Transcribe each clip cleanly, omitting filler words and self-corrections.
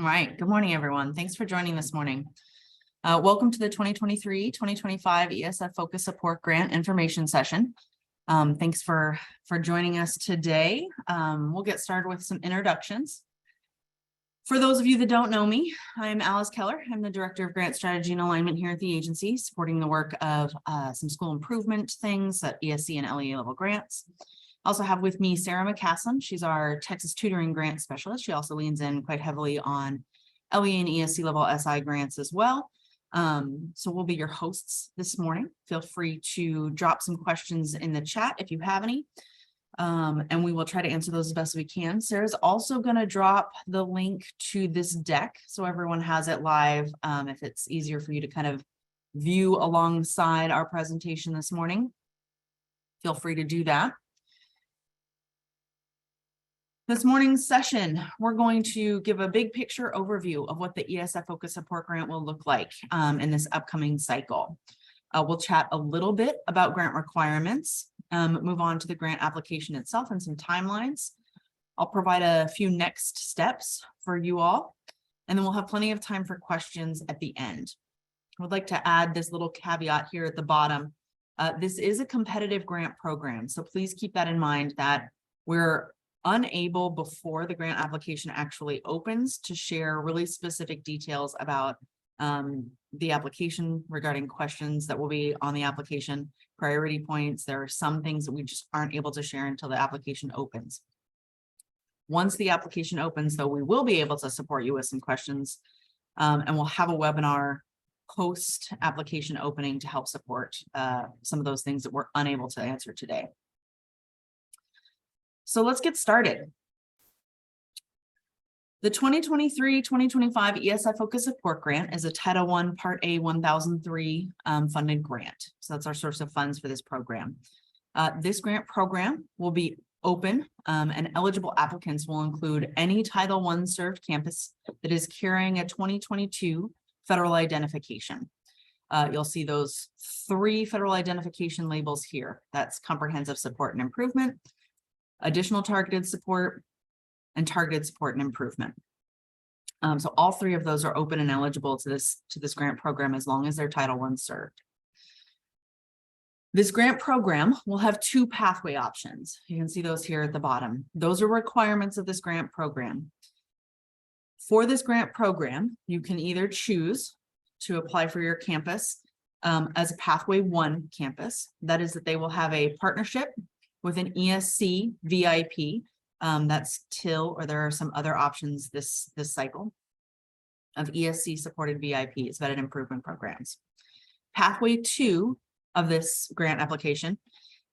All right. Good morning, everyone. Thanks for joining this morning. Welcome to the 2023-2025 ESF Focus Support Grant information session. Thanks for joining us today. We'll get started with some introductions. For those of you that don't know me, I'm Alice Keller. I'm the Director of Grant Strategy and Alignment here at the agency, supporting the work of some school improvement things at ESC and LEA level grants. Also have with me Sarah McCaslin. She's our Texas Tutoring Grant Specialist. She also leans in quite heavily on LEA and ESC level SI grants as well. So we'll be your hosts this morning. Feel free to drop some questions in the chat if you have any, and we will try to answer those as best we can. Sarah's also going to drop the link to this deck so everyone has it live, if it's easier for you to kind of view alongside our presentation this morning. Feel free to do that. This morning's session, we're going to give a big picture overview of what the ESF Focus Support Grant will look like in this upcoming cycle. We'll chat a little bit about grant requirements, move on to the grant application itself and some timelines. I'll provide a few next steps for you all, and then we'll have plenty of time for questions at the end. I would like to add this little caveat here at the bottom. This is a competitive grant program, so please keep that in mind that we're unable before the grant application actually opens to share really specific details about the application regarding questions that will be on the application, priority points. There are some things that we just aren't able to share until the application opens. Once the application opens, though, we will be able to support you with some questions, and we'll have a webinar post application opening to help support some of those things that we're unable to answer today. So let's get started. The 2023-2025 ESF Focus Support Grant is a Title I Part A 1003 funded grant. So that's our source of funds for this program. This grant program will be open and eligible applicants will include any Title I served campus that is carrying a 2022 federal identification. You'll see those 3 federal identification labels here. That's comprehensive support and improvement, additional targeted support, and targeted support and improvement. So all 3 of those are open and eligible to this grant program as long as they're Title I served. This grant program will have 2 pathway options. You can see those here at the bottom. Those are requirements of this grant program. For this grant program, you can either choose to apply for your campus as a Pathway 1 campus. That is that they will have a partnership with an ESC VIP, that's TIL, or there are some other options this cycle of ESC supported VIPs, vetted improvement programs. Pathway 2 of this grant application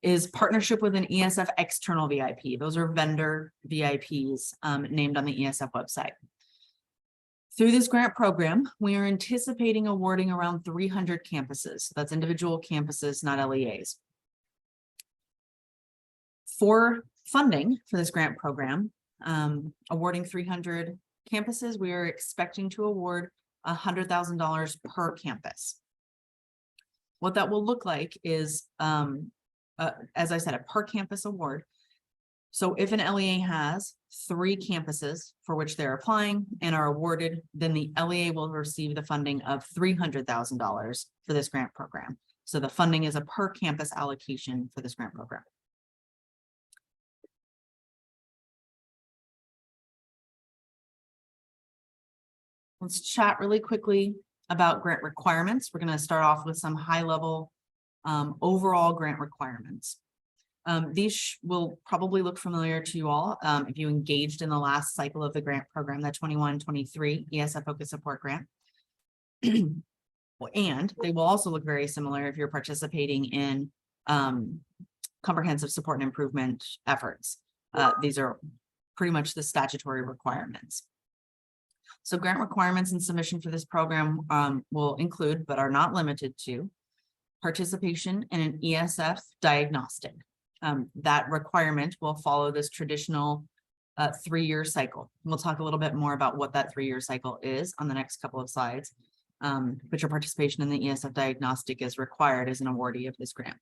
is partnership with an ESF external VIP. Those are vendor VIPs named on the ESF website. Through this grant program, we are anticipating awarding around 300 campuses. That's individual campuses, not LEAs. For funding for this grant program, awarding 300 campuses, we are expecting to award $100,000 per campus. What that will look like is, as I said, a per campus award. So if an LEA has 3 campuses for which they're applying and are awarded, then the LEA will receive the funding of $300,000 for this grant program. So the funding is a per campus allocation for this grant program. Let's chat really quickly about grant requirements. We're going to start off with some high-level overall grant requirements. These will probably look familiar to you all if you engaged in the last cycle of the grant program, that 21-23 ESF Focus Support Grant. And they will also look very similar if you're participating in comprehensive support and improvement efforts. These are pretty much the statutory requirements. So grant requirements and submission for this program will include, but are not limited to, participation in an ESF diagnostic. That requirement will follow this traditional 3-year cycle. We'll talk a little bit more about what that 3-year cycle is on the next couple of slides. But your participation in the ESF diagnostic is required as an awardee of this grant.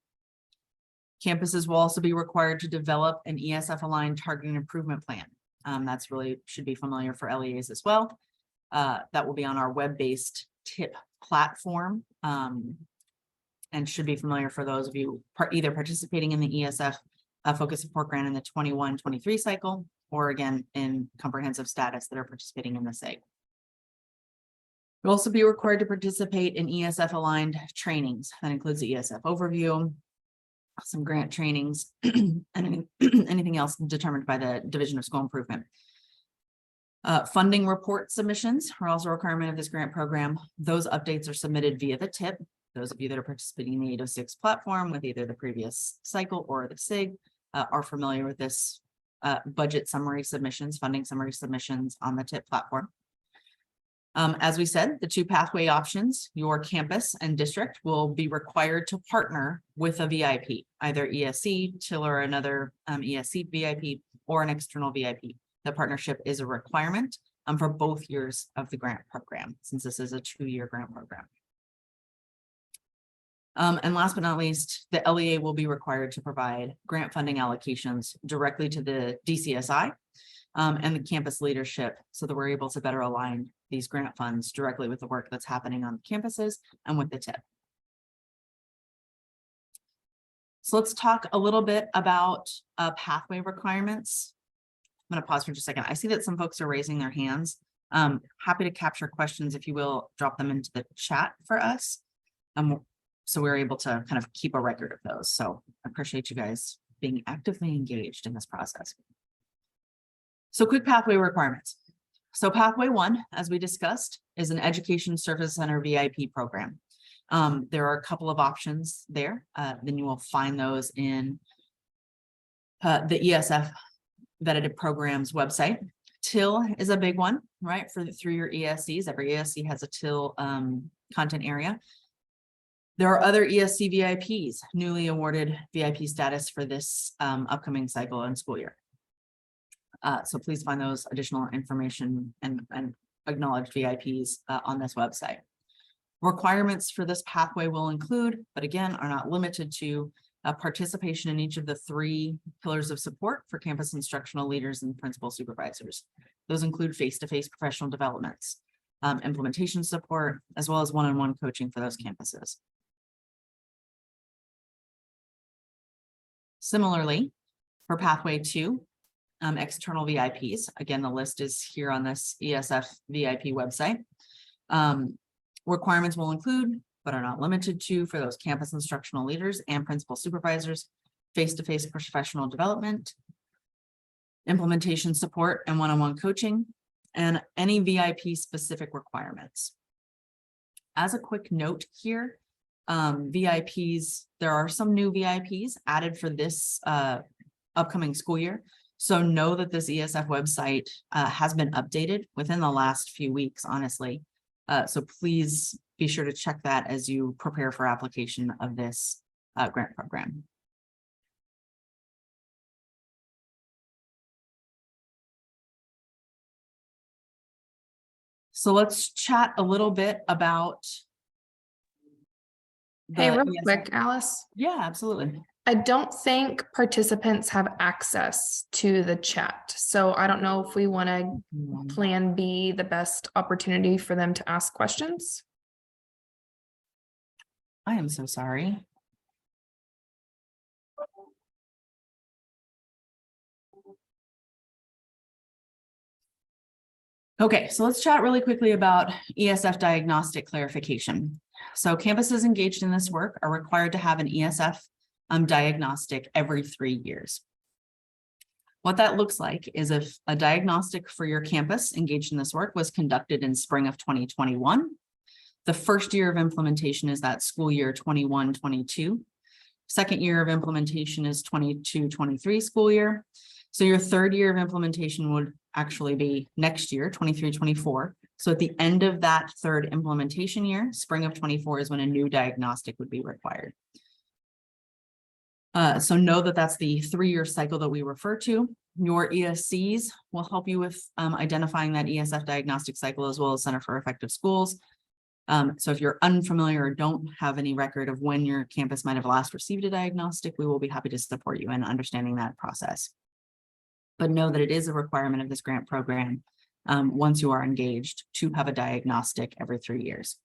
Campuses will also be required to develop an ESF aligned target and improvement plan. That's really should be familiar for LEAs as well. that will be on our web-based TIP platform, and should be familiar for those of you either participating in the ESF Focus Support Grant in the 21-23 cycle, or again in comprehensive status that are participating in the SIG. You'll also be required to participate in ESF aligned trainings. That includes the ESF overview, some grant trainings, and anything else determined by the Division of School Improvement. Funding report submissions are also a requirement of this grant program. Those updates are submitted via the TIP. Those of you that are participating in the 806 platform with either the previous cycle or the SIG are familiar with this budget summary submissions, funding summary submissions on the TIP platform. As we said, the two pathway options, your campus and district will be required to partner with a VIP, either ESC, TIL, or another ESC VIP, or an external VIP. The partnership is a requirement for both years of the grant program, since this is a 2-year grant program. And last but not least, the LEA will be required to provide grant funding allocations directly to the DCSI and the campus leadership, so that we're able to better align these grant funds directly with the work that's happening on campuses and with the TIP. So let's talk a little bit about pathway requirements. I'm going to pause for just a second. I see that some folks are raising their hands. Happy to capture questions, if you will, drop them into the chat for us. So we're able to kind of keep a record of those. So I appreciate you guys being actively engaged in this process. So quick pathway requirements. So pathway 1, as we discussed, is an education service center VIP program. There are a couple of options there. Then you will find those in the ESF vetted programs website. TIL is a big one, right? Through your ESCs, every ESC has a TIL content area. There are other ESC VIPs, newly awarded VIP status for this upcoming cycle and school year. So please find those additional information and acknowledged VIPs on this website. Requirements for this pathway will include, but again, are not limited to, participation in each of the 3 pillars of support for campus instructional leaders and principal supervisors. Those include face-to-face professional developments, implementation support, as well as one-on-one coaching for those campuses. Similarly, for pathway 2, external VIPs, again, the list is here on this ESF VIP website. Requirements will include, but are not limited to, for those campus instructional leaders and principal supervisors, face-to-face professional development, implementation support and one-on-one coaching, and any VIP specific requirements. As a quick note here, VIPs, there are some new VIPs added for this upcoming school year. So know that this ESF website has been updated within the last few weeks, honestly. So please be sure to check that as you prepare for application of this grant program. So let's chat a little bit about Hey, real quick, Alice. Yeah, absolutely. I don't think participants have access to the chat. So I don't know if we want to plan B, the best opportunity for them to ask questions. I am so sorry. Okay, so let's chat really quickly about ESF diagnostic clarification. So campuses engaged in this work are required to have an ESF diagnostic every 3 years. What that looks like is if a diagnostic for your campus engaged in this work was conducted in spring of 2021, the first year of implementation is that school year 21-22. Second year of implementation is 22-23 school year. So your third year of implementation would actually be next year, 23-24. So at the end of that third implementation year, spring of 24 is when a new diagnostic would be required. So know that that's the 3-year cycle that we refer to. Your ESCs will help you with identifying that ESF diagnostic cycle, as well as Center for Effective Schools. So if you're unfamiliar or don't have any record of when your campus might have last received a diagnostic, we will be happy to support you in understanding that process. But know that it is a requirement of this grant program once you are engaged, to have a diagnostic every 3 years.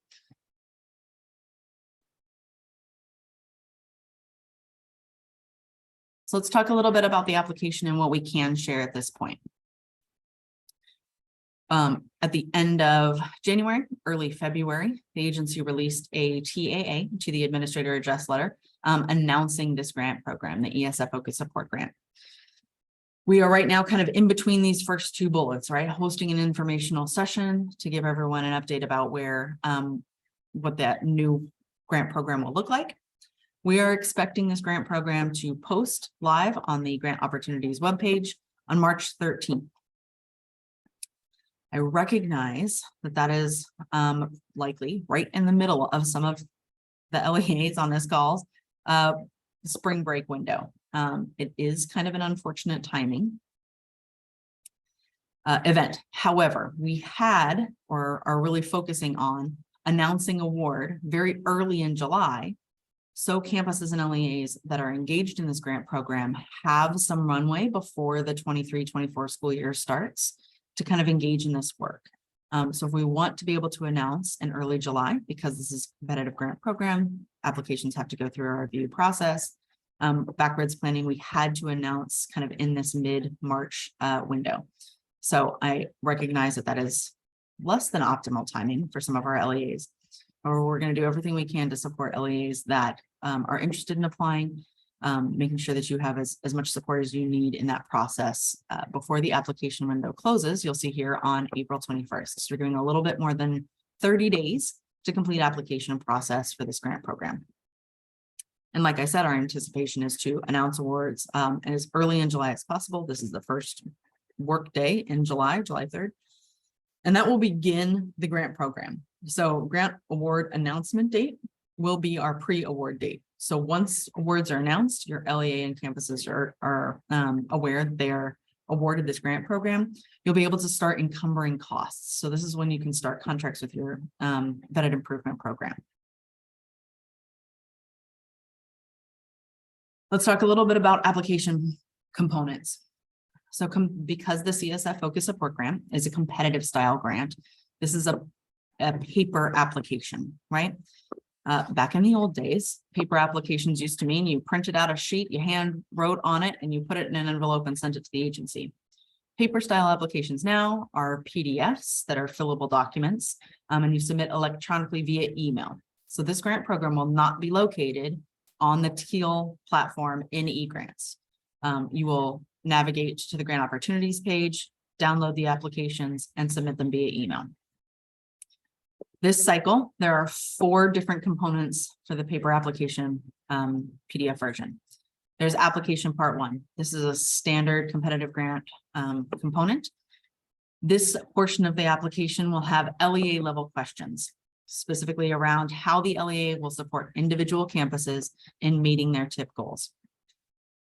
So let's talk a little bit about the application and what we can share at this point. At the end of January, early February, the agency released a TAA to the administrator address letter announcing this grant program, the ESF Focus Support Grant. We are right now kind of in between these first two bullets, right? Hosting an informational session to give everyone an update about where, what that new grant program will look like. We are expecting this grant program to post live on the Grant Opportunities webpage on March 13th. I recognize that that is likely right in the middle of some of the LEAs on this call's spring break window. It is kind of an unfortunate timing event. However, we had or are really focusing on announcing award very early in July, so campuses and LEAs that are engaged in this grant program have some runway before the 23-24 school year starts to kind of engage in this work. So if we want to be able to announce in early July, because this is a competitive grant program, applications have to go through our review process. Backwards planning, we had to announce kind of in this mid-March window. So I recognize that that is less than optimal timing for some of our LEAs, or we're going to do everything we can to support LEAs that are interested in applying, making sure that you have as much support as you need in that process before the application window closes. You'll see here on April 21st. So we're doing a little bit more than 30 days to complete application process for this grant program. And like I said, our anticipation is to announce awards as early in July as possible. This is the first work day in July 3rd. And that will begin the grant program. So grant award announcement date will be our pre-award date. So once awards are announced, your LEA and campuses are aware they're awarded this grant program, you'll be able to start encumbering costs. So this is when you can start contracts with your vetted improvement program. Let's talk a little bit about application components. So because the ESF Focus Support Grant is a competitive style grant, this is a paper application, right? Back in the old days, paper applications used to mean you printed out a sheet, you hand wrote on it, and you put it in an envelope and sent it to the agency. Paper style applications now are PDFs that are fillable documents, and you submit electronically via email. So this grant program will not be located on the Teal platform in eGrants. You will navigate to the Grant Opportunities page, download the applications, and submit them via email. This cycle, there are 4 different components for the paper application PDF version. There's application part 1. This is a standard competitive grant component. This portion of the application will have LEA level questions, specifically around how the LEA will support individual campuses in meeting their TIP goals.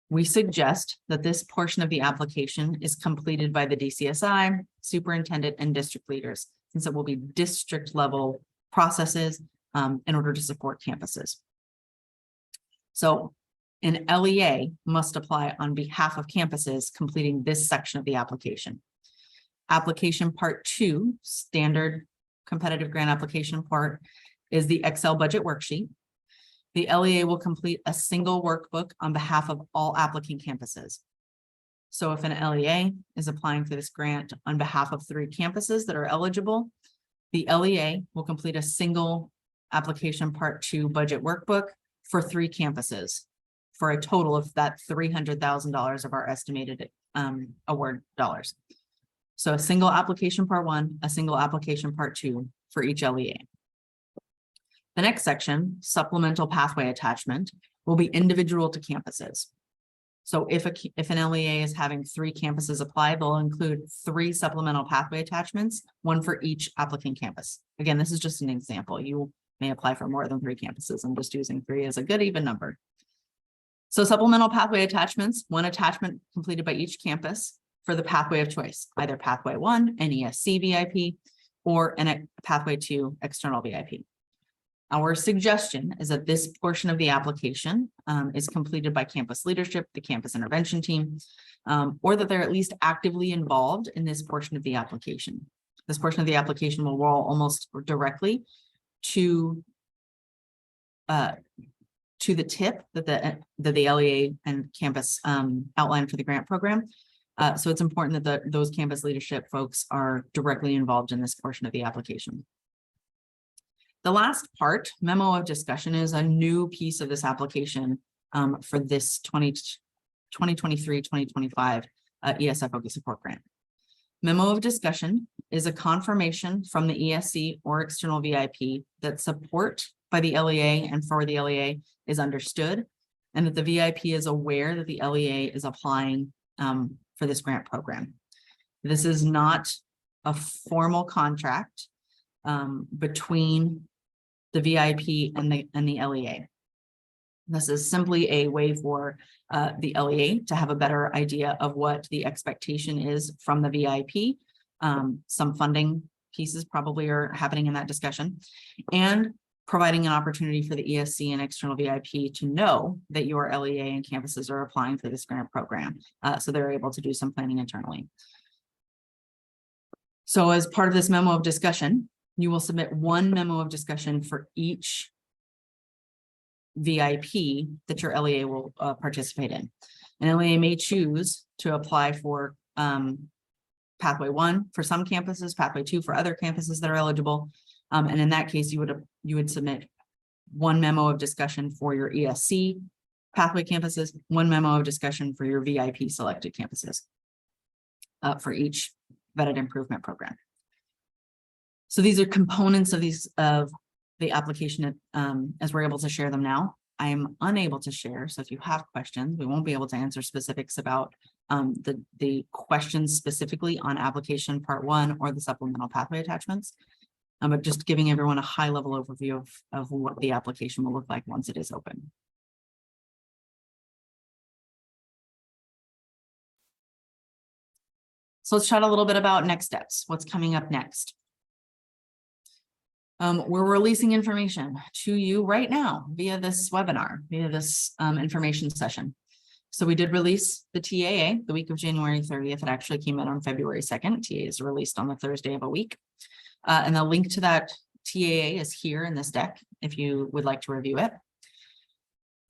We suggest that this portion of the application is completed by the DCSI, superintendent, and district leaders, since it will be district level processes in order to support campuses. So an LEA must apply on behalf of campuses completing this section of the application. Application part 2, standard competitive grant application part, is the Excel budget worksheet. The LEA will complete a single workbook on behalf of all applicant campuses. So if an LEA is applying for this grant on behalf of 3 campuses that are eligible, the LEA will complete a single application part 2 budget workbook for 3 campuses for a total of that $300,000 of our estimated award dollars. So a single application part 1, a single application part 2 for each LEA. The next section, supplemental pathway attachment, will be individual to campuses. So if an LEA is having 3 campuses apply, they'll include 3 supplemental pathway attachments, 1 for each applicant campus. Again, this is just an example. You may apply for more than 3 campuses. I'm just using 3 as a good even number. So supplemental pathway attachments, 1 attachment completed by each campus for the pathway of choice, either pathway 1, NESC VIP, or a pathway 2, external VIP. Our suggestion is that this portion of the application is completed by campus leadership, the campus intervention team, or that they're at least actively involved in this portion of the application. This portion of the application will roll almost directly to the tip that the LEA and campus outlined for the grant program. So it's important that those campus leadership folks are directly involved in this portion of the application. The last part, memo of discussion, is a new piece of this application for this 2023-2025 ESF Focus Support Grant. Memo of discussion is a confirmation from the ESC or external VIP that support by the LEA and for the LEA is understood, and that the VIP is aware that the LEA is applying for this grant program. This is not a formal contract between the VIP and the LEA. This is simply a way for the LEA to have a better idea of what the expectation is from the VIP. Some funding pieces probably are happening in that discussion, and providing an opportunity for the ESC and external VIP to know that your LEA and campuses are applying for this grant program. So they're able to do some planning internally. So as part of this memo of discussion, you will submit one memo of discussion for each VIP that your LEA will participate in. An LEA may choose to apply for Pathway 1 for some campuses, Pathway 2 for other campuses that are eligible. And in that case, you would submit one memo of discussion for your ESC pathway campuses, one memo of discussion for your VIP selected campuses for each vetted improvement program. So these are components of the application as we're able to share them now. I am unable to share, so if you have questions, we won't be able to answer specifics about the questions specifically on application part 1 or the supplemental pathway attachments. But just giving everyone a high level overview of what the application will look like once it is open. So let's chat a little bit about next steps. What's coming up next? We're releasing information to you right now via this webinar, via this information session. So we did release the TAA the week of January 30th. It actually came in on February 2nd. TAA is released on the Thursday of a week. And the link to that TAA is here in this deck if you would like to review it.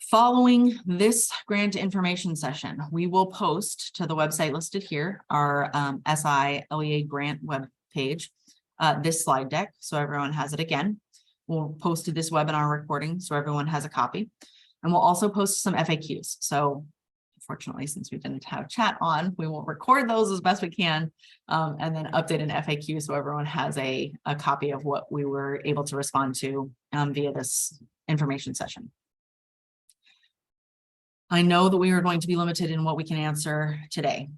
Following this grant information session, we will post to the website listed here, our SI LEA grant web page, this slide deck, so everyone has it again. We'll post to this webinar recording so everyone has a copy. And we'll also post some FAQs. So unfortunately, since we didn't have chat on, we will record those as best we can and then update an FAQ so everyone has a copy of what we were able to respond to via this information session. I know that we are going to be limited in what we can answer today.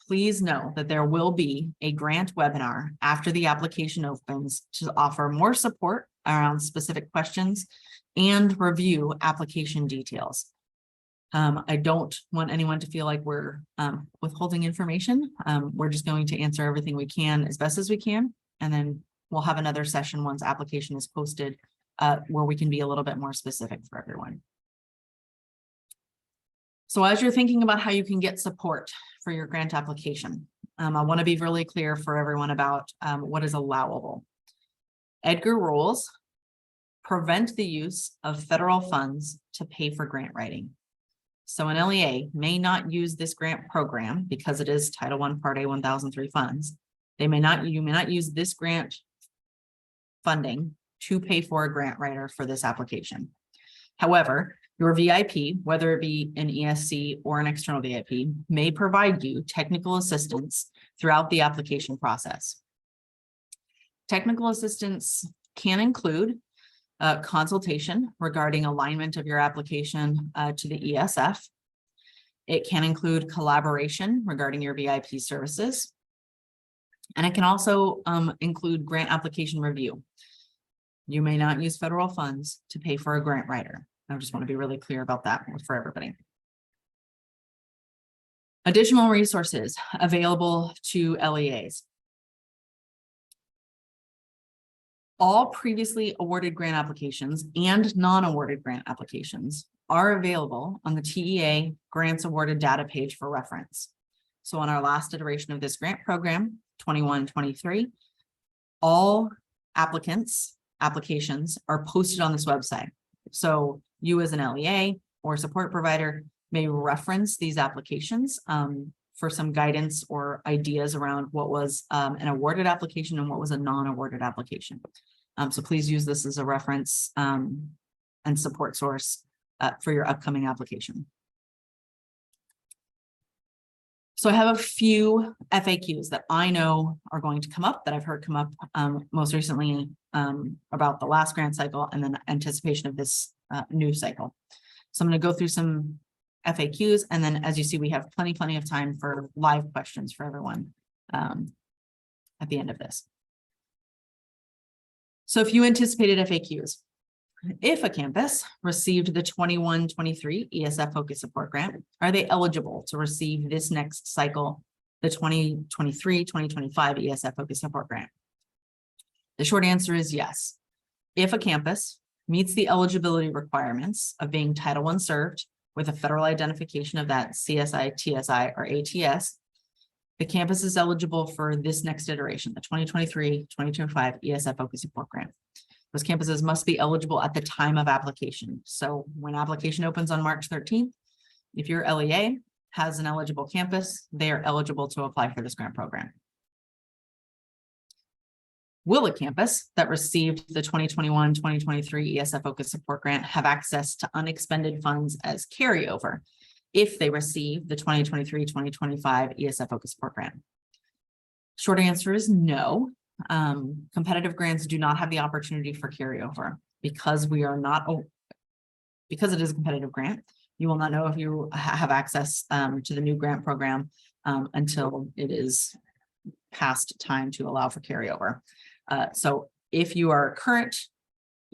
Please know that there will be a grant webinar after the application opens to offer more support around specific questions and review application details. I don't want anyone to feel like we're withholding information. We're just going to answer everything we can as best as we can. And then we'll have another session once application is posted where we can be a little bit more specific for everyone. So as you're thinking about how you can get support for your grant application, I want to be really clear for everyone about what is allowable. EDGAR rules prevent the use of federal funds to pay for grant writing. So an LEA may not use this grant program because it is Title I Part A 1003 funds. You may not use this grant funding to pay for a grant writer for this application. However, your VIP, whether it be an ESC or an external VIP, may provide you technical assistance throughout the application process. Technical assistance can include consultation regarding alignment of your application to the ESF. It can include collaboration regarding your VIP services. And it can also include grant application review. You may not use federal funds to pay for a grant writer. I just want to be really clear about that for everybody. Additional resources available to LEAs. All previously awarded grant applications and non-awarded grant applications are available on the TEA Grants Awarded data page for reference. So on our last iteration of this grant program, 21-23, all applications are posted on this website. So you as an LEA or support provider may reference these applications for some guidance or ideas around what was an awarded application and what was a non-awarded application. So please use this as a reference and support source for your upcoming application. So I have a few FAQs that I know are going to come up, that I've heard come up most recently about the last grant cycle and then anticipation of this new cycle. So I'm going to go through some FAQs, and then as you see, we have plenty of time for live questions for everyone at the end of this. So if you anticipated FAQs, if a campus received the 21-23 ESF Focus Support Grant, are they eligible to receive this next cycle, the 2023-2025 ESF Focus Support Grant? The short answer is yes. If a campus meets the eligibility requirements of being Title I served with a federal identification of that CSI, TSI, or ATS, the campus is eligible for this next iteration, the 2023-2025 ESF Focus Support Grant. Those campuses must be eligible at the time of application. So when application opens on March 13th, if your LEA has an eligible campus, they are eligible to apply for this grant program. Will a campus that received the 2021-2023 ESF Focus Support Grant have access to unexpended funds as carryover if they receive the 2023-2025 ESF Focus Support Grant? Short answer is no. Competitive grants do not have the opportunity for carryover because because it is a competitive grant. You will not know if you have access to the new grant program until it is past time to allow for carryover. So if you are a current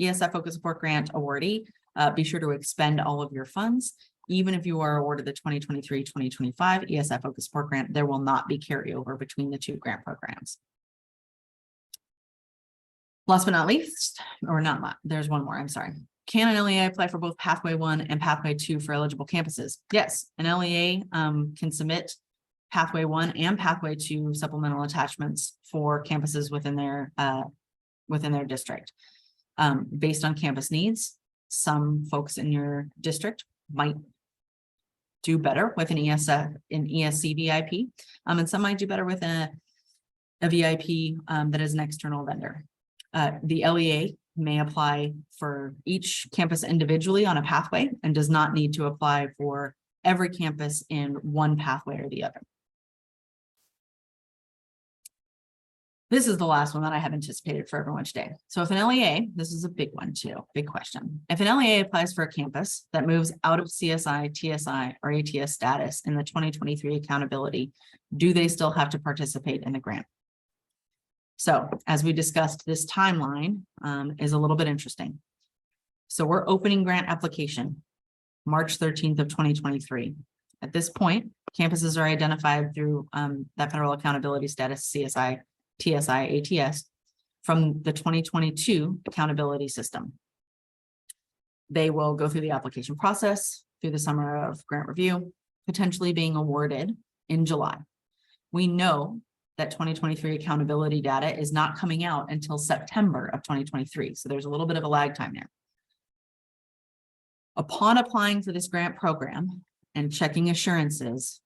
ESF Focus Support Grant awardee, be sure to expend all of your funds. Even if you are awarded the 2023-2025 ESF Focus Support Grant, there will not be carryover between the two grant programs. Last but not least, or not, there's one more, I'm sorry. Can an LEA apply for both Pathway 1 and Pathway 2 for eligible campuses? Yes, an LEA can submit Pathway 1 and Pathway 2 supplemental attachments for campuses within their district. Based on campus needs, some folks in your district might do better with an ESC VIP, and some might do better with a VIP that is an external vendor. The LEA may apply for each campus individually on a pathway and does not need to apply for every campus in one pathway or the other. This is the last one that I have anticipated for everyone today. So if an LEA, this is a big one too, big question. If an LEA applies for a campus that moves out of CSI, TSI, or ATS status in the 2023 accountability, do they still have to participate in the grant? So as we discussed, this timeline is a little bit interesting. So we're opening grant application March 13th of 2023. At this point, campuses are identified through that federal accountability status, CSI, TSI, ATS, from the 2022 accountability system. They will go through the application process through the summer of grant review, potentially being awarded in July. We know that 2023 accountability data is not coming out until September of 2023. So there's a little bit of a lag time there. Upon applying for this grant program and checking assurances,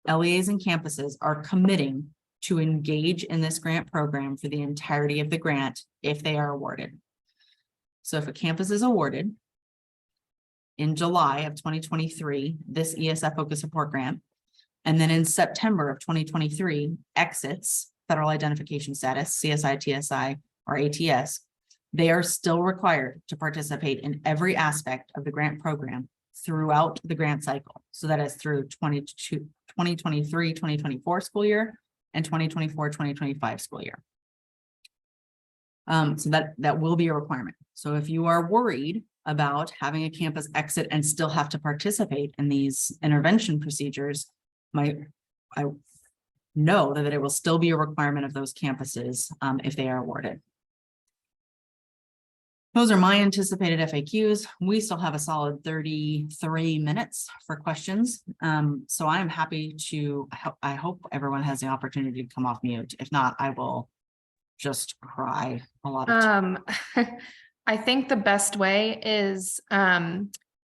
LEAs and campuses are committing to engage in this grant program for the entirety of the grant if they are awarded. So if a campus is awarded in July of 2023, this ESF Focus Support Grant, and then in September of 2023 exits federal identification status, CSI, TSI, or ATS, they are still required to participate in every aspect of the grant program throughout the grant cycle. So that is through 2023-2024 school year and 2024-2025 school year. So that will be a requirement. So if you are worried about having a campus exit and still have to participate in these intervention procedures, I know that it will still be a requirement of those campuses if they are awarded. Those are my anticipated FAQs. We still have a solid 33 minutes for questions. So I am happy to, I hope everyone has the opportunity to come off mute. If not, I will just cry a lot of time. I think the best way is,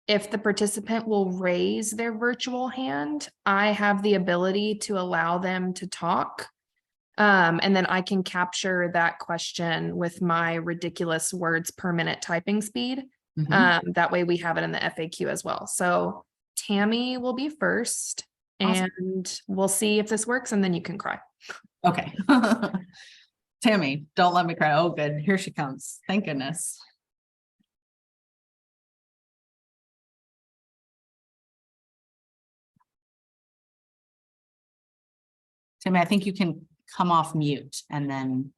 if the participant will raise their virtual hand, I have the ability to allow them to talk. And then I can capture that question with my ridiculous words per minute typing speed. Mhm. That way we have it in the FAQ as well. So Tammy will be first, Awesome. and we'll see if this works, and then you can cry. Okay. Tammy, don't let me cry. Oh, good. Here she comes. Thank goodness. Tammy, I think you can come off mute and then.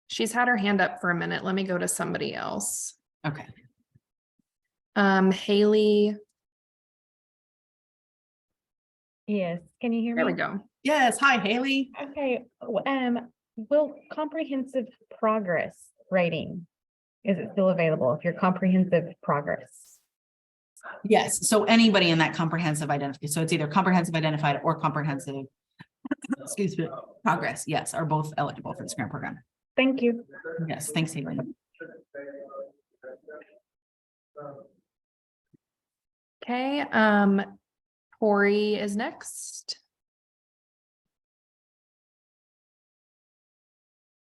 She's had her hand up for a minute. Let me go to somebody else. Okay. Haley, Yes, can you hear me? there we go. Yes. Hi, Haley. Okay, will comprehensive progress rating, is it still available if you're comprehensive progress? Yes. So anybody in that comprehensive identity. So it's either comprehensive identified or comprehensive, excuse me, progress. Yes, are both eligible for this grant program. Thank you. Yes. Thanks, Haley. Okay, Tori is next.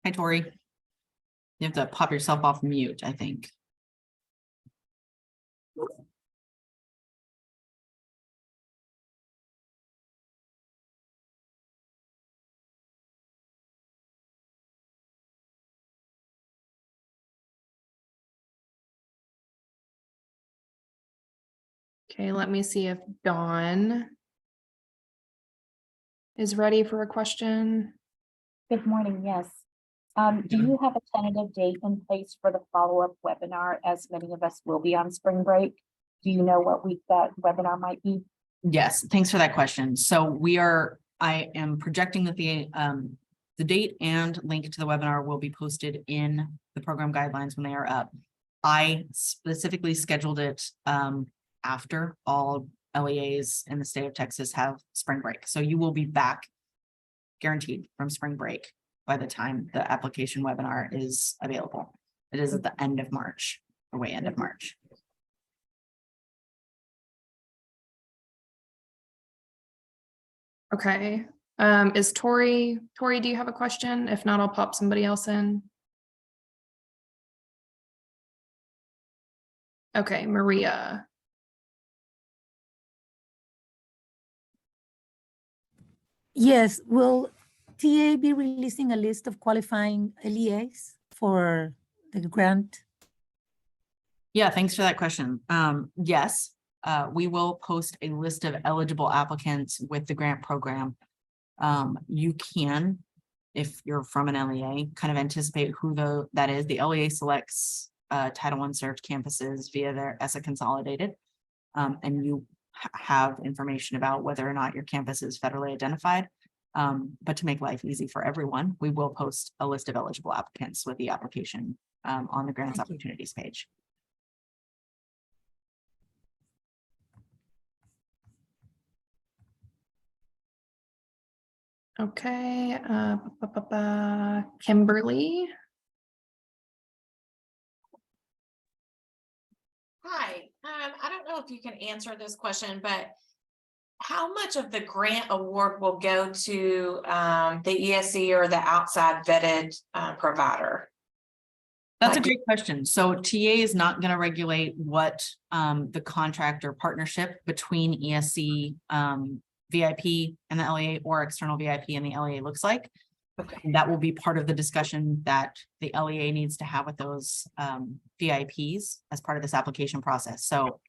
Hi, Tori. You have to pop yourself off mute, I think. Okay, let me see if Dawn is ready for a question. Good morning, yes. Do you have a tentative date in place for the follow-up webinar, as many of us will be on spring break? Do you know what week that webinar might be? Yes, thanks for that question. So I am projecting that the date and link to the webinar will be posted in the program guidelines when they are up. I specifically scheduled it after all LEAs in the state of Texas have spring break. So you will be back guaranteed from spring break by the time the application webinar is available. It is at the end of March, or way end of March. Okay, is Tori, do you have a question? If not, I'll pop somebody else in. Okay, Maria. Yes, will TA be releasing a list of qualifying LEAs for the grant? Yeah, thanks for that question. Yes, we will post a list of eligible applicants with the grant program. You can, if you're from an LEA, kind of anticipate who that is. The LEA selects Title I served campuses via their ESA consolidated. And you have information about whether or not your campus is federally identified. But to make life easy for everyone, we will post a list of eligible applicants with the application on the grants opportunities page. Okay, Kimberly. Hi, I don't know if you can answer this question, but how much of the grant award will go to the ESC or the outside vetted provider? That's a great question. So TA is not going to regulate what the contract or partnership between ESC VIP and the LEA or external VIP and the LEA looks like. Okay. That will be part of the discussion that the LEA needs to have with those VIPs as part of this application process. So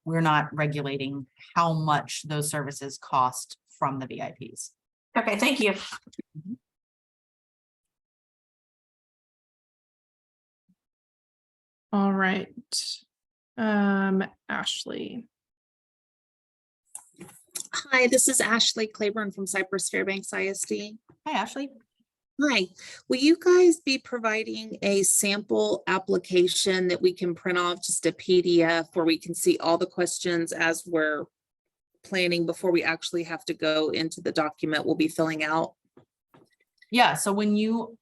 we're not regulating how much those services cost from the VIPs. Okay, thank you. All right, Ashley. Hi, this is Ashley Claiborne from Cypress Fairbanks ISD. Hi, Ashley. Hi, will you guys be providing a sample application that we can print off, just a PDF where we can see all the questions as we're planning before we actually have to go into the document we'll be filling out? Yeah, so when you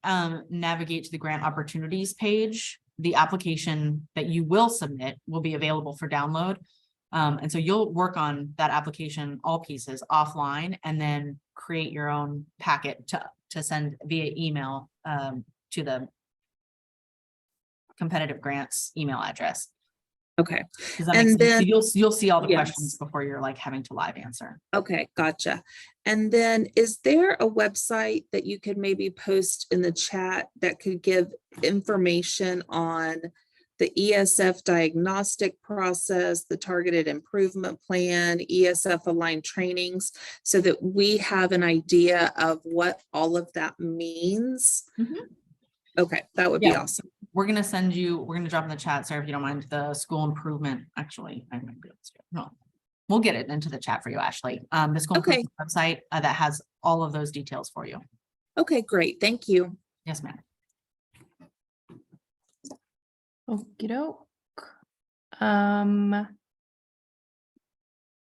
navigate to the grant opportunities page, the application that you will submit will be available for download. And so you'll work on that application, all pieces offline, and then create your own packet to send via email to the competitive grants email address. Okay, Does that make And sense? So then- you'll see all the Yes. questions before you're like having to live answer. okay, gotcha. And then is there a website that you could maybe post in the chat that could give information on the ESF diagnostic process, the targeted improvement plan, ESF aligned trainings, so that we have an idea of what all of that means? Mhm. Okay, that would be Yeah. awesome. We're gonna drop in the chat, Sarah, if you don't mind, the school improvement, actually, I might be able to, no. We'll get it into the chat for you, Ashley. The school Okay. improvement website that has all of those details for you. Okay, great. Thank you. Yes, ma'am. Okey doke. You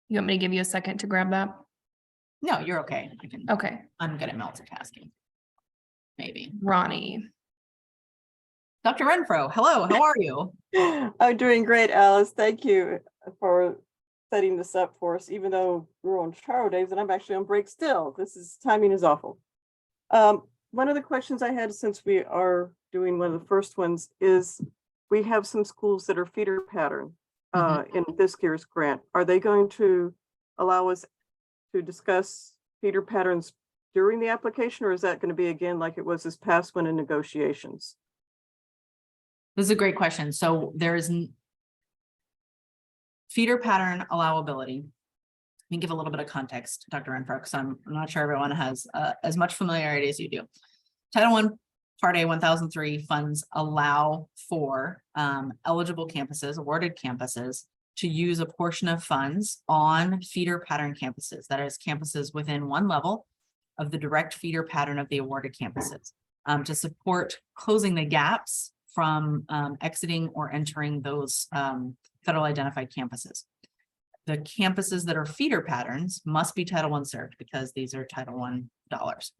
want me to give you a second to grab that? No, you're okay. Okay, I'm good at multitasking. Maybe. Ronnie. Dr. Renfro, hello, how are you? I'm doing great, Alice. Thank you for setting this up for us, even though we're on trial days and I'm actually on break still. Timing is awful. One of the questions I had, since we are doing one of the first ones, is we have some schools that are feeder pattern in this year's grant. Are they going to allow us to discuss feeder patterns during the application, or is that going to be again like it was this past one in negotiations? This is a great question. So there is feeder pattern allowability. Let me give a little bit of context, Dr. Renfro, because I'm not sure everyone has as much familiarity as you do. Title I, Part A 1003 funds allow for eligible campuses, awarded campuses, to use a portion of funds on feeder pattern campuses, that is campuses within one level of the direct feeder pattern of the awarded campuses, to support closing the gaps from exiting or entering those federal identified campuses. The campuses that are feeder patterns must be Title I served because these are Title I dollars.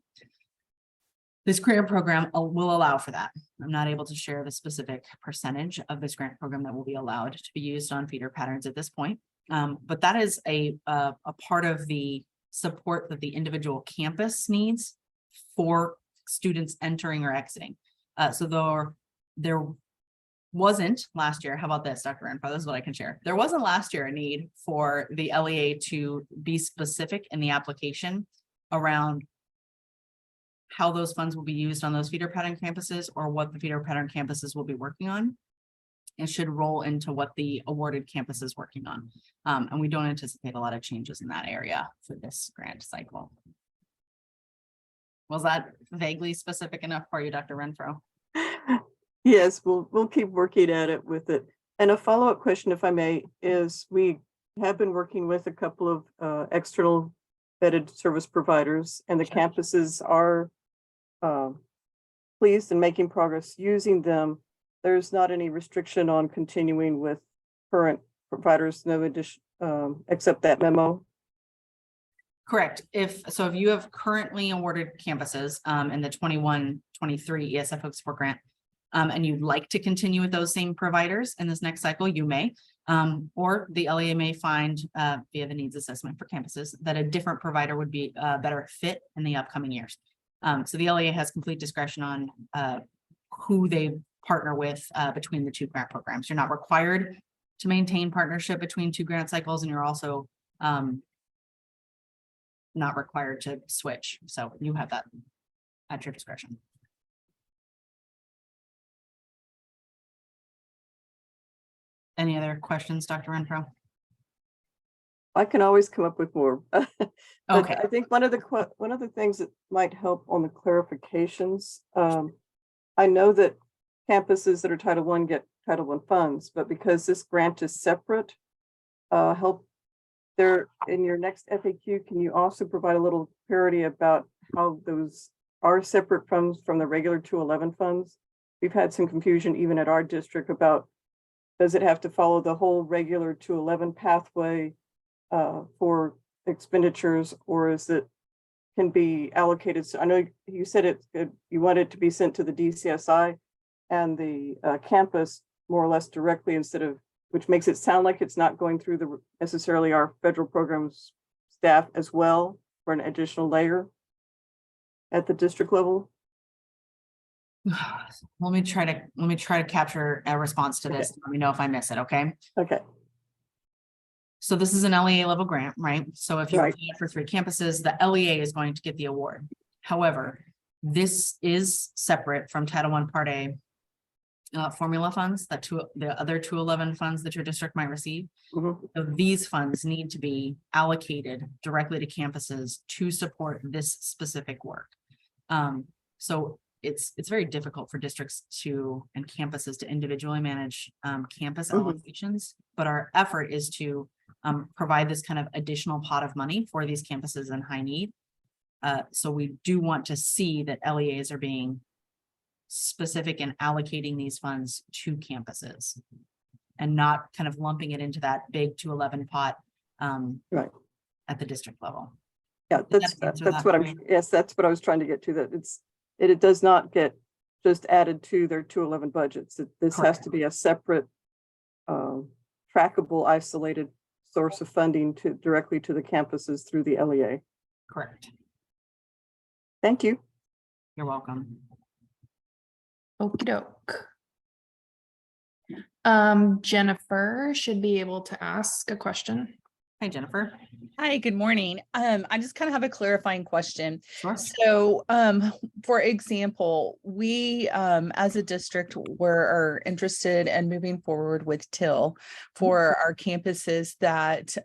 This grant program will allow for that. I'm not able to share the specific percentage of this grant program that will be allowed to be used on feeder patterns at this point. But that is a part of the support that the individual campus needs for students entering or exiting. So there wasn't last year. How about this, Dr. Renfro? This is what I can share. There wasn't last year a need for the LEA to be specific in the application around how those funds will be used on those feeder pattern campuses or what the feeder pattern campuses will be working on. It should roll into what the awarded campus is working on. And we don't anticipate a lot of changes in that area for this grant cycle. Was that vaguely specific enough for you, Dr. Renfro? Yes, we'll keep working at it with it. And a follow-up question, if I may, is we have been working with a couple of external vetted service providers, and the campuses are pleased and making progress using them. There's not any restriction on continuing with current providers, no addition, except that memo. Correct. If you have currently awarded campuses in the 21-23 ESF Focus Support Grant, and you'd like to continue with those same providers in this next cycle, you may, or the LEA may find via the needs assessment for campuses that a different provider would be a better fit in the upcoming years. So the LEA has complete discretion on who they partner with between the two grant programs. You're not required to maintain partnership between two grant cycles, and you're also not required to switch. So you have that at your discretion. Any other questions, Dr. Renfro? I can always come up with more. But Okay. I think one of the things that might help on the clarifications, I know that campuses that are Title I get Title I funds, but because this grant is separate, help there, in your next FAQ, can you also provide a little clarity about how those are separate funds from the regular 211 funds? We've had some confusion even at our district about, does it have to follow the whole regular 211 pathway for expenditures, or is it can be allocated? So I know you said you want it to be sent to the DCSI and the campus more or less directly instead of, which makes it sound like it's not going through the necessarily our federal programs staff as well for an additional layer at the district level. Let me try to capture a response to this. Okay. Let me know if I miss it, okay? Okay. So this is an LEA level grant, right? So if you Right. apply for 3 campuses, the LEA is going to get the award. However, this is separate from Title I Part A formula funds, the other 211 funds that your district might receive. Mhm. So these funds need to be allocated directly to campuses to support this specific work. So it's very difficult for districts and campuses to individually manage campus Mhm. allocations, but our effort is to provide this kind of additional pot of money for these campuses in high need. So we do want to see that LEAs are being specific in allocating these funds to campuses and not kind of lumping it into that big 211 pot Right. at the district level. Yeah, Does that answer that's that what for I'm, you? yes, that's what I was trying to get to, that it does not get just added to their 211 budgets. This has Correct. to be a separate trackable, isolated source of funding directly to the campuses through the LEA. Correct. Thank you. You're welcome. Okey doke. Jennifer should be able to ask a question. Hi, Jennifer. Hi, good morning. I just kind of have a clarifying question. Sure. So, for example, we, as a district, are interested in moving forward with TIL for our campuses that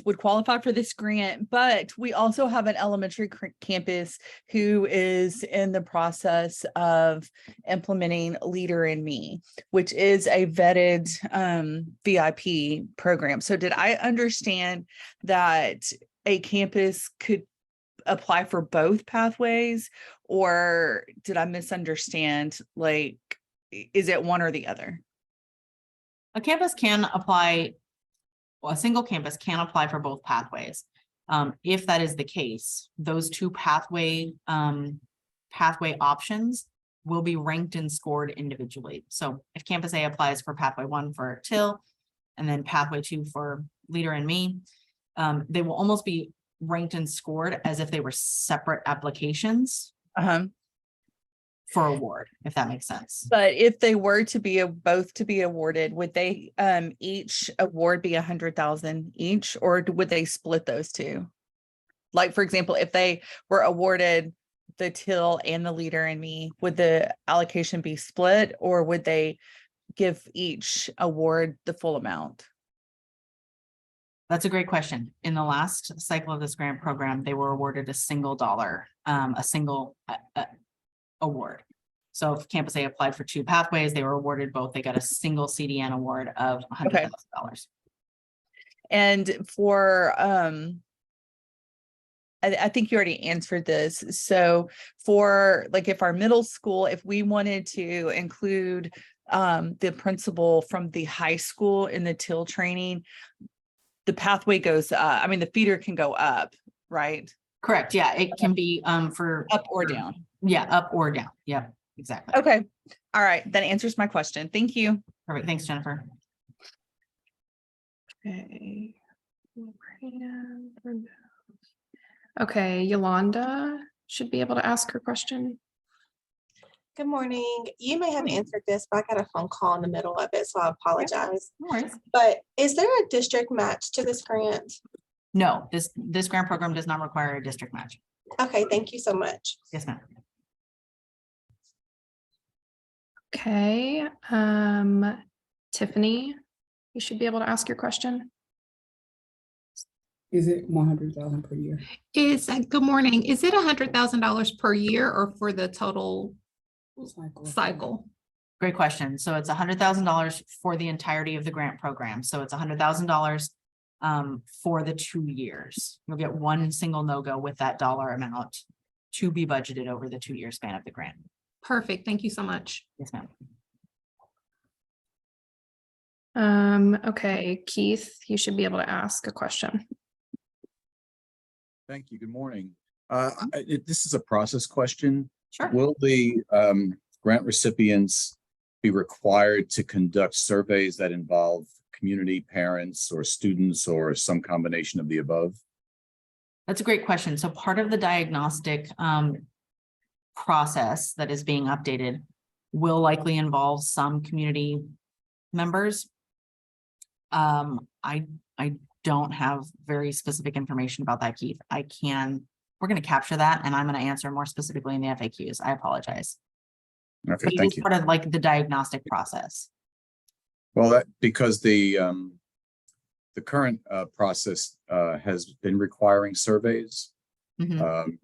would qualify for this grant, but we also have an elementary campus who is in the process of implementing Leader in Me, which is a vetted VIP program. So did I understand that a campus could apply for both pathways, or did I misunderstand? Like, is it one or the other? A campus can apply, well, a single campus can apply for both pathways. If that is the case, those 2 pathway options will be ranked and scored individually. So if campus A applies for pathway 1 for TIL, and then pathway 2 for Leader in Me, they will almost be ranked and scored as if they were separate applications for award, if that makes sense. But if they were to be both to be awarded, would they each award be 100,000 each, or would they split those two? Like, for example, if they were awarded the TIL and the Leader in Me, would the allocation be split, or would they give each award the full amount? That's a great question. In the last cycle of this grant program, they were awarded a single dollar, a single award. So if campus A applied for 2 pathways, they were awarded both. They got a single CDN award of $100,000. And for I think you already answered this. So for like, if our middle school, if we wanted to include the principal from the high school in the TIL training, the pathway goes up. I mean, the feeder can go up, right? Correct. Yeah, it can be for Up or down. Yeah, up or down. Yep, exactly. Okay. All right. That answers my question. Thank you. Perfect. Thanks, Jennifer. Okay. Okay, Yolanda should be able to ask her question. Good morning. You may have answered this, but I got a phone call in the middle of it, so I apologize. No worries. But is there a district match to this grant? No, this grant program does not require a district match. Okay, thank you so much. Yes, ma'am. Okay, Tiffany, you should be able to ask your question. Is it 100,000 per year? Good morning. Is it $100,000 per year or for the total cycle? Great question. So it's $100,000 for the entirety of the grant program. So it's $100,000 for the 2 years. You'll get one single no-go with that dollar amount to be budgeted over the 2-year span of the grant. Perfect. Thank you so much. Yes, ma'am. Okay, Keith, you should be able to ask a question. Thank you. Good morning. This is a process question. Sure. Will the grant recipients be required to conduct surveys that involve community, parents, or students, or some combination of the above? That's a great question. So part of the diagnostic process that is being updated will likely involve some community members. I don't have very specific information about that, Keith. We're going to capture that, and I'm going to answer more specifically in the FAQs. I apologize. Okay, But it thank is you. part of like the diagnostic process. Well, because the current process has been requiring surveys Mhm.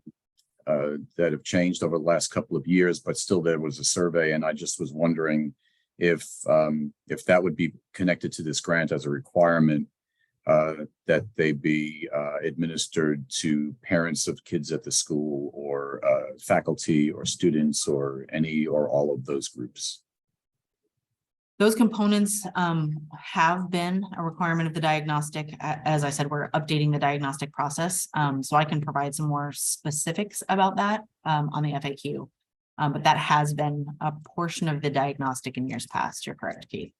that have changed over the last couple of years, but still there was a survey, and I just was wondering if that would be connected to this grant as a requirement, that they be administered to parents of kids at the school, or faculty or students, or any or all of those groups. Those components have been a requirement of the diagnostic. As I said, we're updating the diagnostic process. So I can provide some more specifics about that on the FAQ. But that has been a portion of the diagnostic in years past. You're correct, Keith.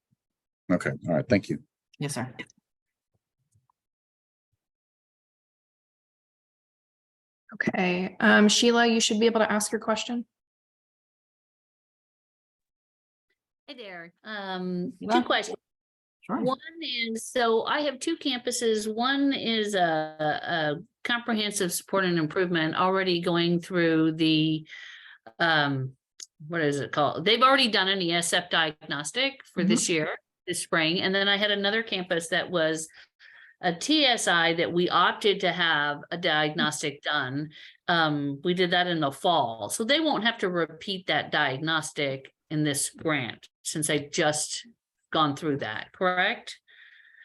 Okay, all right, thank you. Yes, sir. Okay, Sheila, you should be able to ask your question. Hi there. Yeah. 2 questions. Sure. One is, so I have 2 campuses. One is a comprehensive support and improvement already going through the, what is it called? They've already done an ESF diagnostic for this year, this spring. And then I had another campus that was a TSI that we opted to have a diagnostic done. We did that in the fall. So they won't have to repeat that diagnostic in this grant since they've just gone through that, correct?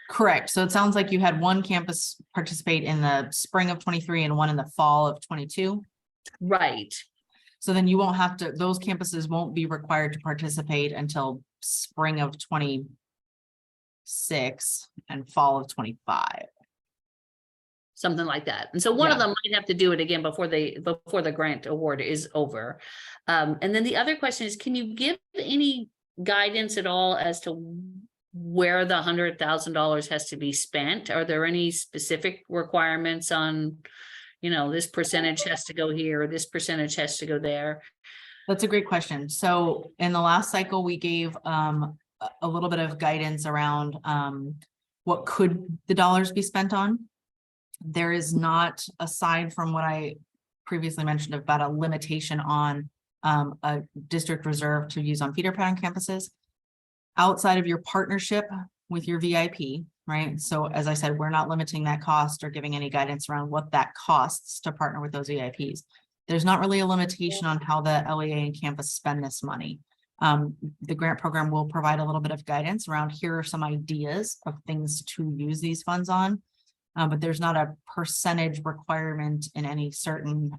Correct. So it sounds like you had one campus participate in the spring of 23 and one in the fall of 22. Right. So then you won't have to, those campuses won't be required to participate until spring of 26 and fall of 25. Something like that. And so one of Yeah. them might have to do it again before the grant award is over. And then the other question is, can you give any guidance at all as to where the $100,000 has to be spent? Are there any specific requirements on, this percentage has to go here, or this percentage has to go there? That's a great question. So in the last cycle, we gave a little bit of guidance around what could the dollars be spent on. There is not, aside from what I previously mentioned about a limitation on a district reserve to use on feeder pattern campuses, outside of your partnership with your VIP, right? So as I said, we're not limiting that cost or giving any guidance around what that costs to partner with those VIPs. There's not really a limitation on how the LEA and campus spend this money. The grant program will provide a little bit of guidance around, here are some ideas of things to use these funds on. But there's not a percentage requirement in any certain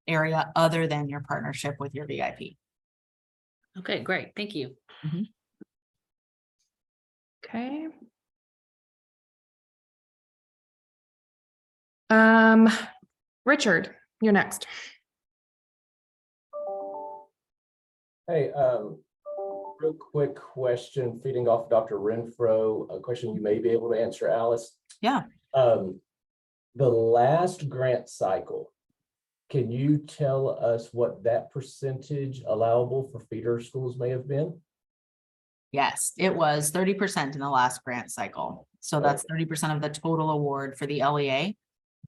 area other than your partnership with your VIP. Okay, great. Thank you. Okay. Richard, you're next. Hey, real quick question, feeding off Dr. Renfro, a question you may be able to answer, Alice. Yeah. The last grant cycle, can you tell us what that percentage allowable for feeder schools may have been? Yes, it was 30% in the last grant cycle. So that's 30% of the total award for the LEA.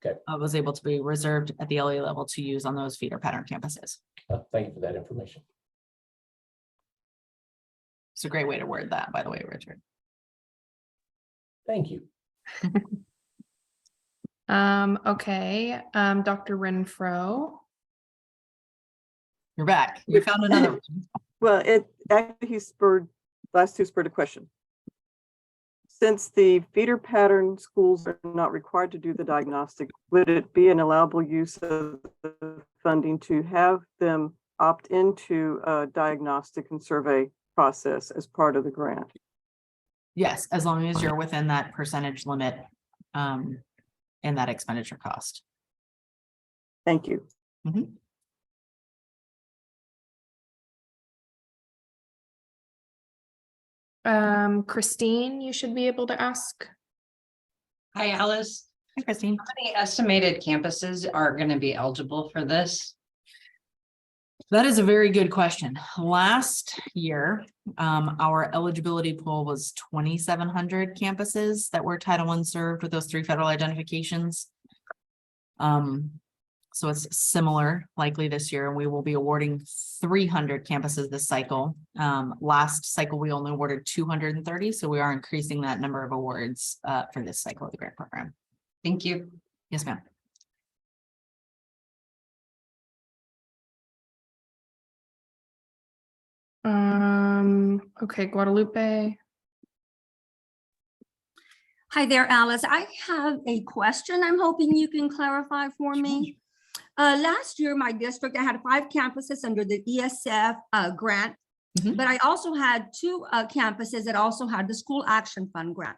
Okay. Was able to be reserved at the LEA level to use on those feeder pattern campuses. Thank you for that information. It's a great way to word that, by the way, Richard. Thank you. Okay, Dr. Renfro. You're back. You found another one. Well, it actually last two spurred a question. Since the feeder pattern schools are not required to do the diagnostic, would it be an allowable use of the funding to have them opt into a diagnostic and survey process as part of the grant? Yes, as long as you're within that percentage limit in that expenditure cost. Thank you. Mhm. Christine, you should be able to ask. Hi, Alice. Hi, Christine. How many estimated campuses are going to be eligible for this? That is a very good question. Last year, our eligibility pool was 2,700 campuses that were Title I served with those 3 federal identifications. So it's similar likely this year, and we will be awarding 300 campuses this cycle. Last cycle, we only awarded 230, so we are increasing that number of awards for this cycle of the grant program. Thank you. Yes, ma'am. Okay, Guadalupe. Hi there, Alice. I have a question I'm hoping you can clarify for me. Last year, my district, I had 5 campuses under the ESF grant, but I also had 2 campuses that also had the School Action Fund grant.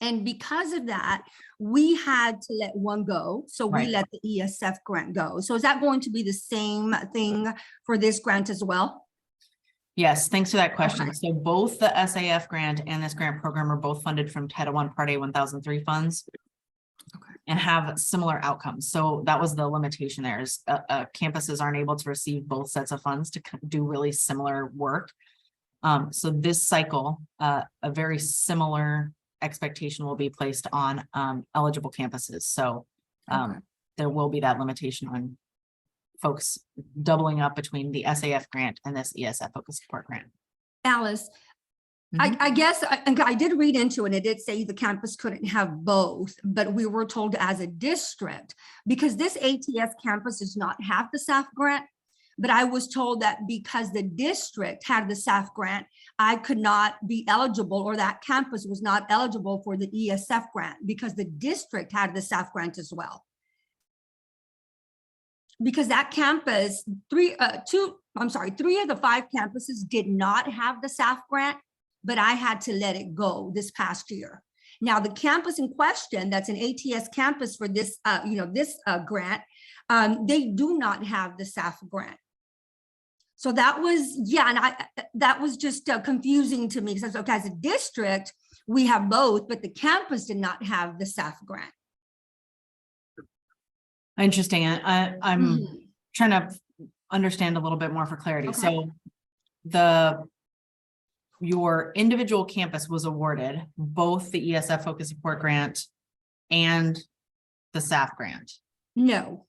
And because of that, we had to let one go. So we let the ESF grant go. So is that going to be the same thing for this grant as well? Yes, thanks for that question. So both the SAF grant and this grant program are both funded from Title I Part A 1003 funds and have similar outcomes. So that was the limitation there is campuses aren't able to receive both sets of funds to do really similar work. So this cycle, a very similar expectation will be placed on eligible campuses. So there will be that limitation on folks doubling up between the SAF grant and this ESF focus support grant. Alice, I guess I did read into it. It did say the campus couldn't have both, but we were told as a district, because this ATS campus does not have the SAF grant, but I was told that because the district had the SAF grant, I could not be eligible, or that campus was not eligible for the ESF grant because the district had the SAF grant as well. Because that campus, 3 of the 5 campuses did not have the SAF grant, but I had to let it go this past year. Now, the campus in question, that's an ATS campus for this, this grant, they do not have the SAF grant. So that was, that was just confusing to me because okay, as a district, we have both, but the campus did not have the SAF grant. Interesting. I'm trying to understand a little bit more for clarity. So your individual campus was awarded both the ESF focus support grant and the SAF grant. No,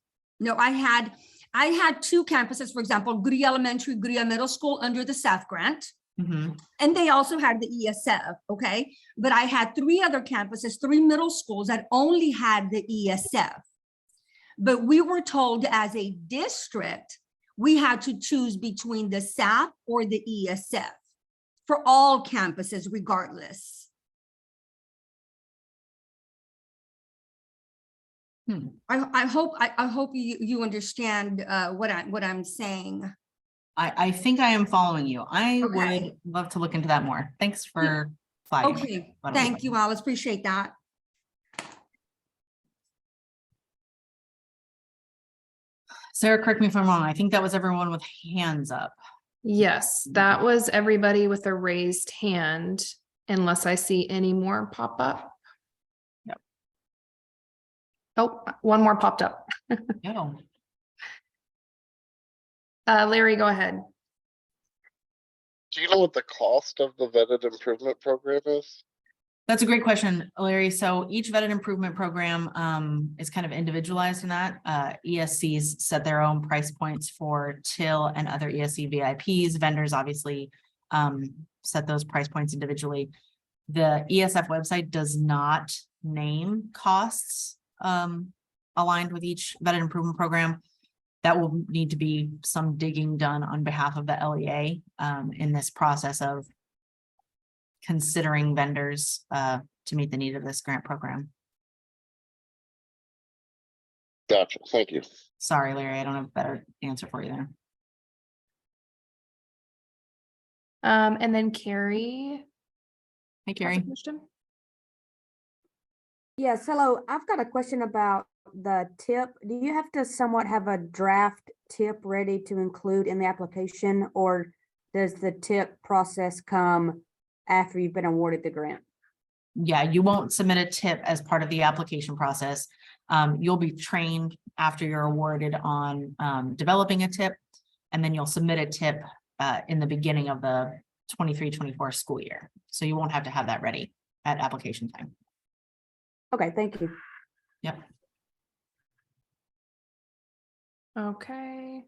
I had 2 campuses, for example, Goody Elementary, Goody Middle School under the SAF grant. And they also had the ESF, okay? But I had 3 other campuses, 3 middle schools that only had the ESF. But we were told as a district, we had to choose between the SAF or the ESF for all campuses regardless. I hope you understand what I'm saying. I think I am following you. I would love to look into that more. Thanks for flagging. Okay, thank you, Alice. Appreciate that. Sarah, correct me if I'm wrong. I think that was everyone with hands up. Yes, that was everybody with a raised hand, unless I see any more pop up. Yep. Oh, one more popped up. No. Larry, go ahead. Do you know what the cost of the vetted improvement program is? That's a great question, Larry. So each vetted improvement program is kind of individualized in that. ESCs set their own price points for TIL and other ESC VIPs. Vendors obviously set those price points individually. The ESF website does not name costs aligned with each vetted improvement program. That will need to be some digging done on behalf of the LEA in this process of considering vendors to meet the need of this grant program. Gotcha. Thank you. Sorry, Larry, I don't have a better answer for you there. And then Carrie. Hey, has a Carrie. question. Yes, hello. I've got a question about the tip. Do you have to somewhat have a draft tip ready to include in the application, or does the tip process come after you've been awarded the grant? Yeah, you won't submit a tip as part of the application process. You'll be trained after you're awarded on developing a tip, and then you'll submit a tip in the beginning of the 23-24 school year. So you won't have to have that ready at application time. Okay, thank you. Yep. Okay.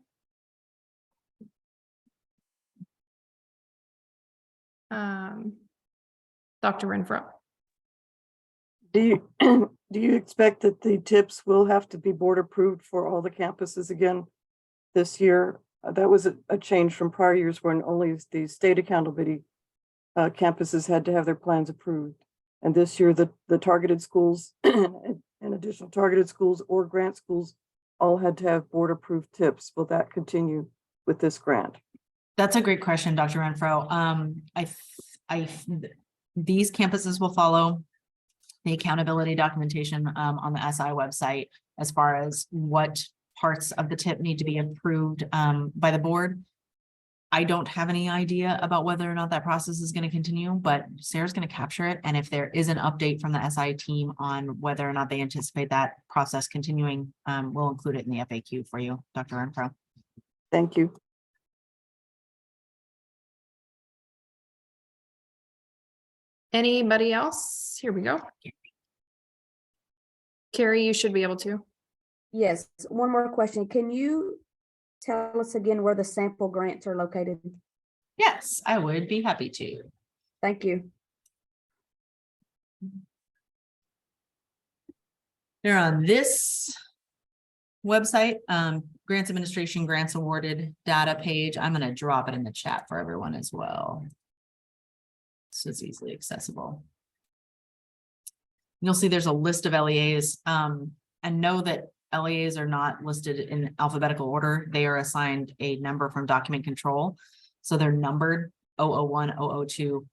Dr. Renfro. Do you, do you expect that the tips will have to be board approved for all the campuses again this year? That was a change from prior years when only the state accountability campuses had to have their plans approved. And this year, the targeted schools and additional targeted schools or grant schools all had to have board approved tips. Will that continue with this grant? That's a great question, Dr. Renfro. These campuses will follow the accountability documentation on the SI website as far as what parts of the tip need to be approved by the board. I don't have any idea about whether or not that process is going to continue, but Sarah's going to capture it. And if there is an update from the SI team on whether or not they anticipate that process continuing, we'll include it in the FAQ for you, Dr. Renfro. Thank you. Anybody else? Here we go. Carrie, you should be able to. Yes, one more question. Can you tell us again where the sample grants are located? Yes, I would be happy to. Thank you. They're on this website, grants administration grants awarded data page. I'm going to drop it in the chat for everyone as well. So it's easily accessible. You'll see there's a list of LEAs, and know that LEAs are not listed in alphabetical order. They are assigned a number from document control. So they're numbered 001, 002,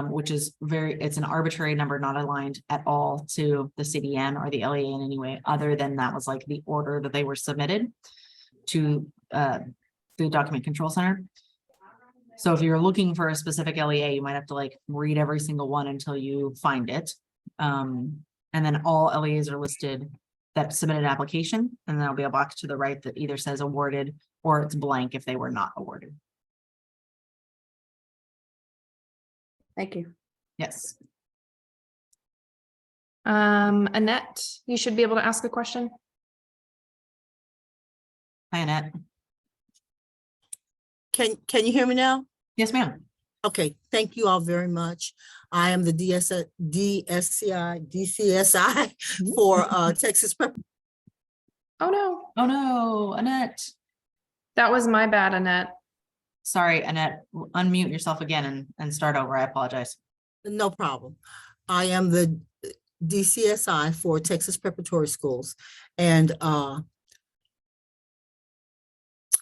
which is it's an arbitrary number, not aligned at all to the CDN or the LEA in any way, other than that was like the order that they were submitted to the document control center. So if you're looking for a specific LEA, you might have to like read every single one until you find it. And then all LEAs are listed that submitted an application, and there'll be a box to the right that either says awarded or it's blank if they were not awarded. Thank you. Yes. Annette, you should be able to ask a question. Hi, Annette. Can you hear me now? Yes, ma'am. Okay, thank you all very much. I am the DCSI for Texas Prep. Oh no. Oh no, Annette. That was my bad, Annette. Sorry, Annette, unmute yourself again and start over. I apologize. No problem. I am the DCSI for Texas Preparatory Schools, and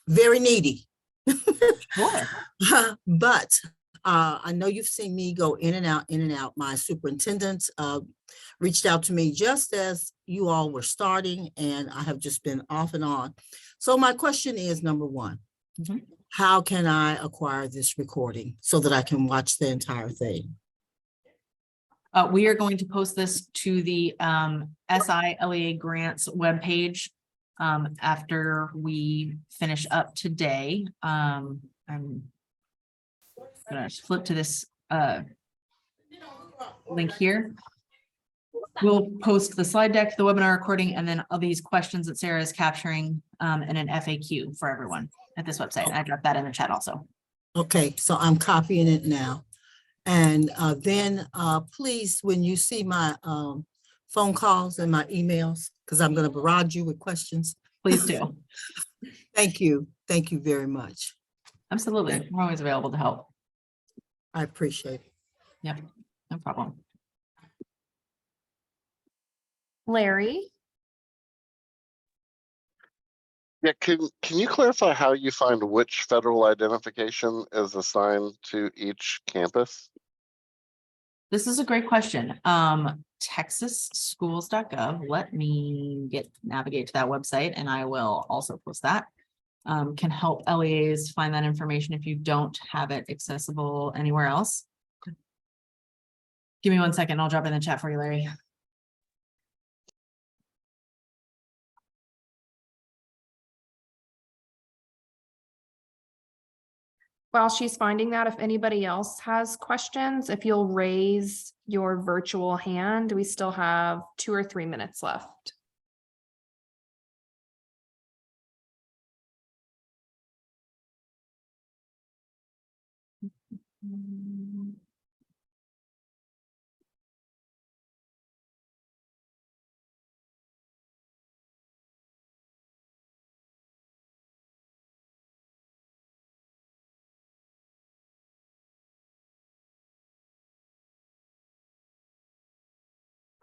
very needy. Sure. But I know you've seen me go in and out. My superintendent reached out to me just as you all were starting, and I have just been off and on. So my question is, number one, how can I acquire this recording so that I can watch the entire thing? We are going to post this to the SI LEA grants webpage after we finish up today. I'm gonna flip to this link here. We'll post the slide deck, the webinar recording, and then all these questions that Sarah is capturing in an FAQ for everyone at this website. I dropped that in the chat also. Okay, so I'm copying it now. And then please, when you see my phone calls and my emails, because I'm going to barrage you with questions. Please do. Thank you. Thank you very much. Absolutely. We're always available to help. I appreciate it. Yep. No problem. Larry, Yeah, can you clarify how you find which federal identification is assigned to each campus? This is a great question. TexasSchools.gov. Let me navigate to that website and I will also post that. Can help LEAs find that information if you don't have it accessible anywhere else. Give me 1 second. I'll drop it in the chat for you, Larry. while she's finding that, if anybody else has questions, if you'll raise your virtual hand, we still have 2 or 3 minutes left.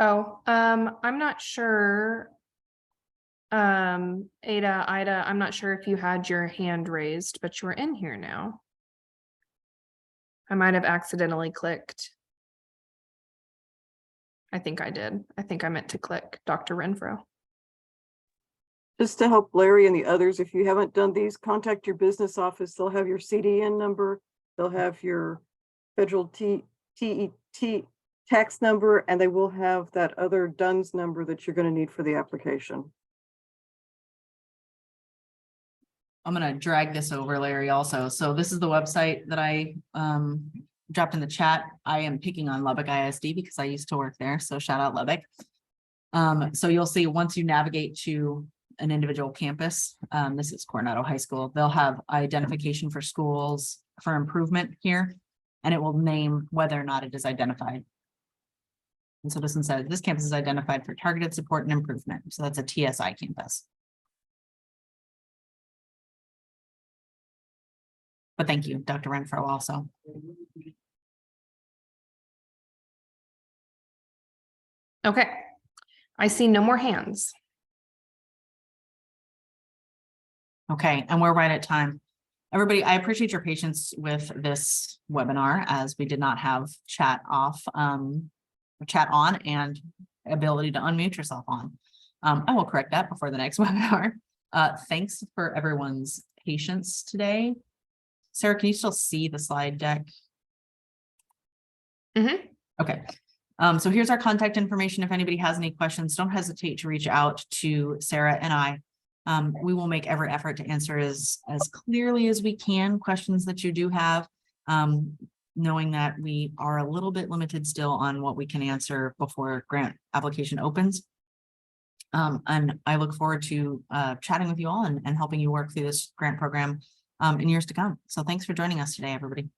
Oh, I'm not sure. Ida, I'm not sure if you had your hand raised, but you're in here now. I might have accidentally clicked. I think I did. I think I meant to click Dr. Renfro. Just to help Larry and the others, if you haven't done these, contact your business office. They'll have your CDN number. They'll have your federal TET tax number, and they will have that other DUNS number that you're going to need for the application. I'm going to drag this over, Larry, also. So this is the website that I dropped in the chat. I am picking on Lubbock ISD because I used to work there. So shout out Lubbock. So you'll see once you navigate to an individual campus, this is Coronado High School, they'll have identification for schools for improvement here, and it will name whether or not it is identified. And so this one says this campus is identified for targeted support and improvement. So that's a TSI campus. But thank you, Dr. Renfro, also. Okay, I see no more hands. Okay, and we're right at time. Everybody, I appreciate your patience with this webinar as we did not have chat on and ability to unmute yourself on. I will correct that before the next webinar. Thanks for everyone's patience today. Sarah, can you still see the slide deck? Mm-hmm. Okay. So here's our contact information. If anybody has any questions, don't hesitate to reach out to Sarah and I. We will make every effort to answer as clearly as we can questions that you do have, knowing that we are a little bit limited still on what we can answer before grant application opens. And I look forward to chatting with you all and helping you work through this grant program in years to come. So thanks for joining us today, everybody.